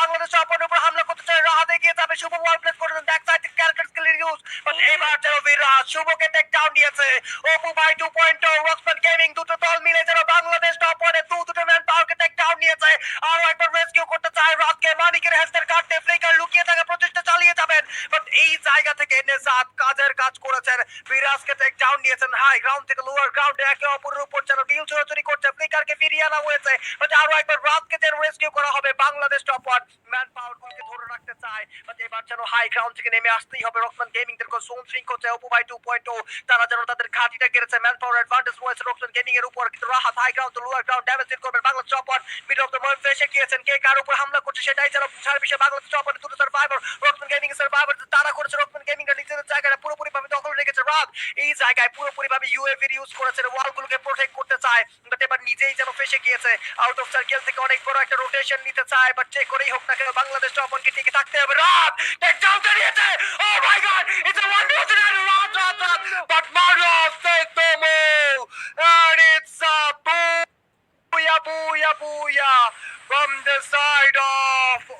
বাংলাদেশ অপনের উপর হামলা করতে চায়, রাহাত এগিয়ে যাবে, শুভ ওয়াল প্লেস করে দেন, ব্যাক সাইড থেকে ক্যারেক্টার স্কিল ইউজ, বাট এবার যেন বিরাজ শুভকে টেক ডাউন দিয়েছে। অপু ভাই 2.0 রক্সম্যান গেমিং দুটো দল মিলে যেন বাংলাদেশ অপরে দুটো ম্যান পাওয়ারকে টেক ডাউন নিয়েছে। আরো একবার রেস্কিউ করতে চায় রাতকে, মানিকের হ্যাস্টের কাটতে ফ্লিকার লুকিয়ে থাকা প্রচেষ্টা চালিয়ে যাবেন, বাট এই জায়গা থেকে নেজাত কাজের কাজ করেছেন, বিরাজকে টেক ডাউন নিয়েছেন। হাই গ্রাউন্ড থেকে লোয়ার গ্রাউন্ডে একে অপরের উপর যেন ডিল চোরাচুরি করছে, ফ্লিকারকে ফিরিয়ে আনা হয়েছে, বাট আরো একবার রাতকে যেন রেস্কিউ করা হবে। Bangladesh top one man power গুলোকে ধরে রাখতে চায়, বাট এবার যেন হাই গ্রাউন্ড থেকে নেমে আসতেই হবে। রক্সম্যান গেমিং দের জোন সিঙ্ক করছে অপু ভাই 2.0, তারা যেন তাদের ঘাটিটা গেড়েছে, ম্যান পাওয়ার অ্যাডভান্টেজ রয়েছে রক্সম্যান গেমিং এর উপর, কিন্তু রাহাত হাই গ্রাউন্ড তো লোয়ার গ্রাউন্ড ড্যামেজ ডিল করবে। Bangladesh top one mid of the March এসে গিয়েছেন, কে কার উপর হামলা করছে সেটাই যেন সারা বিশ্বে বাংলাদেশ টপ ওয়ান দুটো সার্ভাইভার রক্সম্যান গেমিং সার্ভাইভার তারা করেছে। রক্সম্যান গেমিং এর নিজেদের জায়গাটা পুরোপুরি ভাবে দখল রেখেছে রাত, এই জায়গায় পুরোপুরি ভাবে ইউএভি ইউজ করেছে, ওয়ালগুলোকে প্রোটেক্ট করতে চায়, বাট এবার নিজেই যেন ফেসে গিয়েছে। আউট অফ সার্কেল থেকে অনেক বড় একটা রোটেশন নিতে চায়, বাট যে করেই হোক না কেন বাংলাদেশ টপ ওয়ানকে টিকে থাকতে হবে। রাত টেক ডাউন দিয়েছে, oh my God, it's a wonderful scenario, রাত বাট মারোস take the move and it's a booyah booyah booyah from the side of